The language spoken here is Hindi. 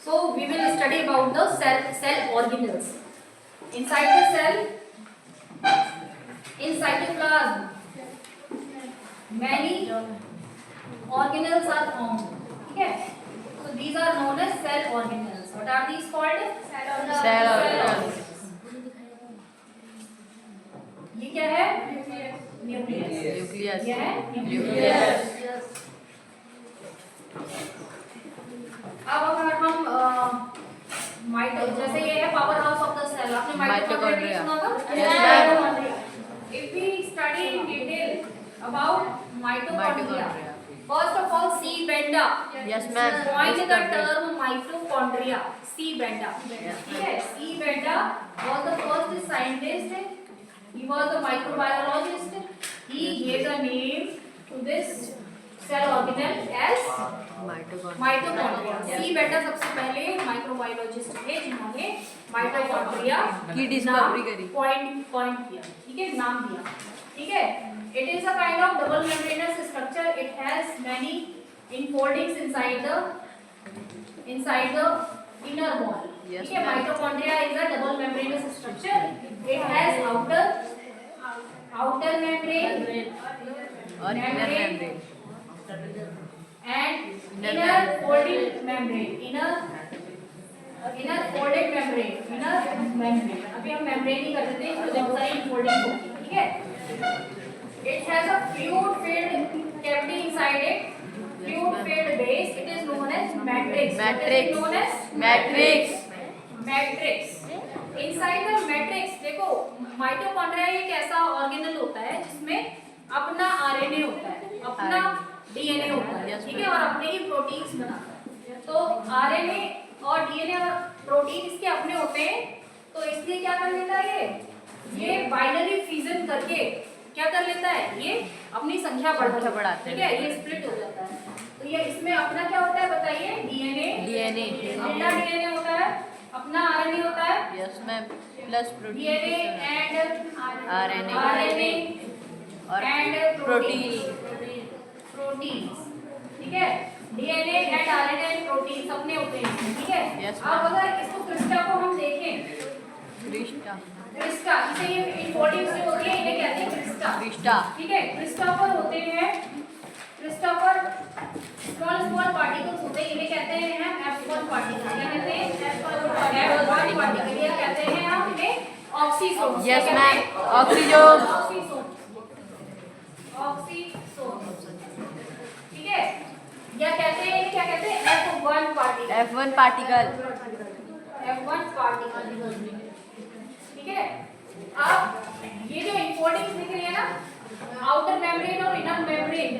So we will study about the cell organelles. Inside the cell, in cytoplasm, many organelles are formed. Okay, so these are known as cell organelles. What are these called? Cell organelles. ये क्या है? न्यूक्लियस. न्यूक्लियस. ये है न्यूक्लियस. अब अगर हम जैसे ये है power house of the cell, आपने माइटोकॉन्ड्रिया सुना था? Yes, ma'am. If we study in detail about mitochondria, first of all, C. Benda. Yes, ma'am. Coined the term mitochondria. C. Benda. Yes, C. Benda was the first scientist. He was a microbiologist. He gave the name to this cell organelle as mitochondria. See बेटा सबसे पहले माइक्रोबायोलॉजिस्ट थे जिन्होंने माइटोकॉन्ड्रिया की डिस्कवरी करी, पॉइंट किया. ठीक है, नाम दिया. ठीक है, it is a kind of double membranous structure. It has many infoldings inside the inner wall. ठीक है, mitochondria is a double membranous structure. It has outer membrane और inner membrane and inner folded membrane. अभी हम membrane ही कर देते हैं, तो बहुत सारी folding होगी. ठीक है, it has a fluid filled cavity inside it. Fluid filled base. It is known as matrix. Matrix. Inside the matrix, देखो माइटोकॉन्ड्रिया एक ऐसा ऑर्गेनल होता है जिसमें अपना आरएनए होता है, अपना डीएनए होता है. ठीक है, और अपने ही प्रोटीन्स बनाता है. तो आरएनए और डीएनए और प्रोटीन इसके अपने होते हैं. तो इसलिए क्या कर लेता है ये बाइनरी फ्यूजन करके क्या कर लेता है, ये अपनी संख्या बढ़ाता है. ठीक है, ये स्प्लिट हो जाता है. तो ये इसमें अपना क्या होता है बताइए? डीएनए. अपना डीएनए होता है, अपना आरएनए होता है. Yes ma'am. Plus DNA and RNA और प्रोटीन. ठीक है, DNA and RNA and protein अपने होते हैं. ठीक है. Yes, अब अगर इसको क्रिस्टा को हम देखें, क्रिस्टा इसे ये इनफोल्डिंग्स जो होती है इन्हें कहते हैं क्रिस्टा. ठीक है, क्रिस्टा पर होते हैं, क्रिस्टा पर स्मॉल पार्टिकल्स होते हैं, इन्हें कहते हैं हम F1 पार्टिकल. क्या कहते हैं? F1 particle. या कहते हैं हम इन्हें ऑक्सीसोम. Yes ma'am. ऑक्सीजोम. ठीक है, या कहते हैं क्या कहते हैं? F1 particle. ठीक है. अब ये जो इनफोल्डिंग्स दिख रही है ना, आउटर मेम्ब्रेन और इनर मेम्ब्रेन,